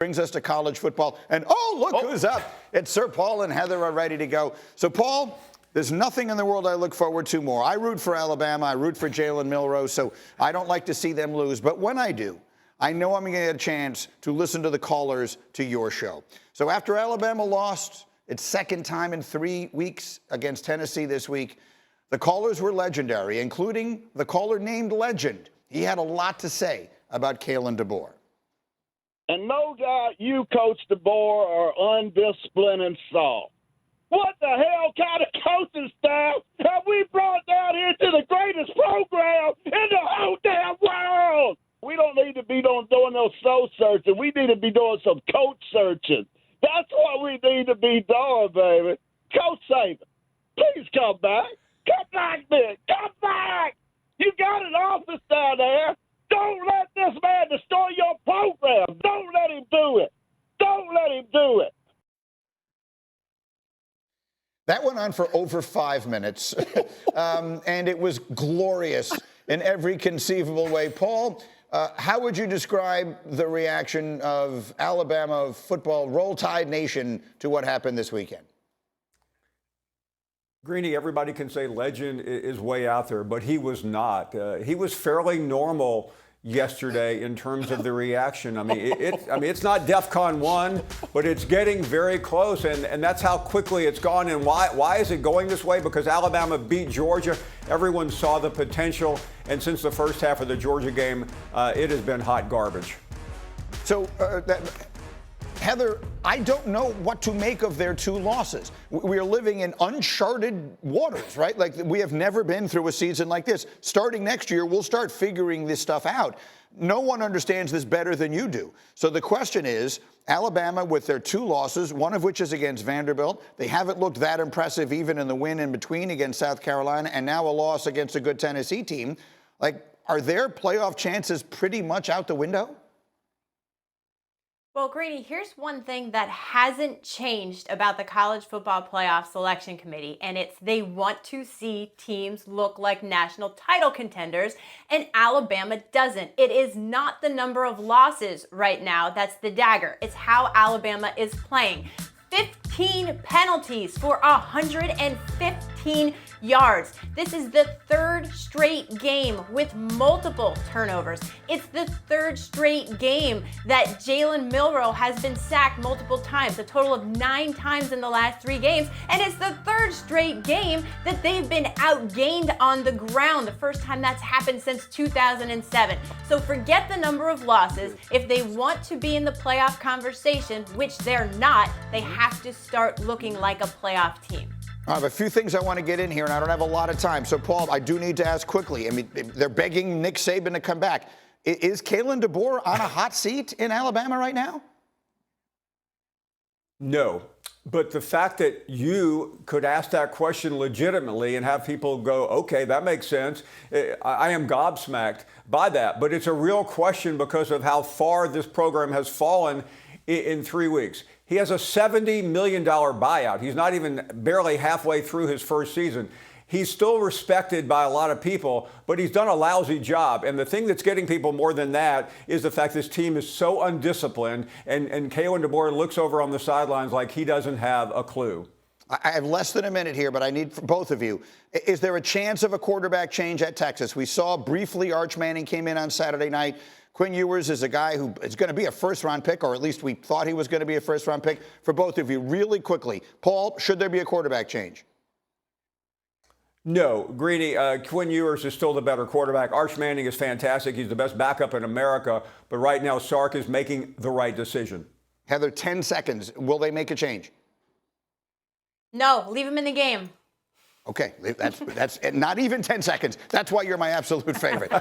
Brings us to college football. And look who's up. It's Sir Paul and Heather are ready to go. So, Paul, there's nothing in the world I look forward to more. I root for Alabama. I root for Jalen Milroe, so I don't like to see them lose. But when I do, I know I'm going to get a chance to listen to the callers to your show. So after Alabama lost its second time in 3 weeks against Tennessee this week, the callers were legendary, including the caller named Legend. He had a lot to say about Kalen DeBoer. And no doubt you, Coach DeBoer, are undisciplined and soft. What the hell kind of coaching staff have we brought down here to the greatest program in the whole damn world? We don't need to be doing no soul searching. We need to be doing some coach searching. That's what we need to be doing, baby. Coach Saban, please come back. Come back, man. Come back. You got an office down there. Don't let this man destroy your program. Don't let him do it. Don't let him do it. That went on for over 5 minutes, and it was glorious in every conceivable way. Paul, how would you describe the reaction of Alabama football Roll Tide Nation to what happened this weekend? Greeny, everybody can say Legend is way out there, but he was not. He was fairly normal yesterday in terms of the reaction. I mean, it's not DEFCON 1, but it's getting very close, and that's how quickly it's gone. And why is it going this way? Because Alabama beat Georgia. Everyone saw the potential, and since the first half of the Georgia game, it has been hot garbage. So, Heather, I don't know what to make of their 2 losses. We are living in uncharted waters, right? Like, we have never been through a season like this. Starting next year, we'll start figuring this stuff out. No one understands this better than you do. So the question is, Alabama with their 2 losses, one of which is against Vanderbilt. They haven't looked that impressive even in the win in between against South Carolina, and now a loss against a good Tennessee team. Like, are their playoff chances pretty much out the window? Well, Greeny, here's one thing that hasn't changed about the College Football Playoff Selection Committee, and it's they want to see teams look like national title contenders, and Alabama doesn't. It is not the number of losses right now that's the dagger. It's how Alabama is playing. 15 penalties for 115 yards. This is the 3rd straight game with multiple turnovers. It's the 3rd straight game that Jalen Milroe has been sacked multiple times, a total of 9 times in the last 3 games. And it's the 3rd straight game that they've been outgained on the ground, the first time that's happened since 2007. So forget the number of losses. If they want to be in the playoff conversation, which they're not, they have to start looking like a playoff team. I have a few things I want to get in here, and I don't have a lot of time. So, Paul, I do need to ask quickly. I mean, they're begging Nick Saban to come back. Is Kalen DeBoer on a hot seat in Alabama right now? No. But the fact that you could ask that question legitimately and have people go, okay, that makes sense, I am gobsmacked by that. But it's a real question because of how far this program has fallen in 3 weeks. He has a $70 million buyout. He's not even barely halfway through his first season. He's still respected by a lot of people, but he's done a lousy job. And the thing that's getting people more than that is the fact this team is so undisciplined, and Kalen DeBoer looks over on the sidelines like he doesn't have a clue. I have less than a minute here, but I need for both of you. Is there a chance of a quarterback change at Texas? We saw briefly Arch Manning came in on Saturday night. Quinn Ewers is a guy who is going to be a first-round pick, or at least we thought he was going to be a first-round pick. For both of you, really quickly, Paul, should there be a quarterback change? No, Greeny, Quinn Ewers is still the better quarterback. Arch Manning is fantastic. He's the best backup in America. But right now, Sark is making the right decision. Heather, 10 seconds. Will they make a change? No, leave him in the game. Okay, that's not even 10 seconds. That's why you're my absolute favorite.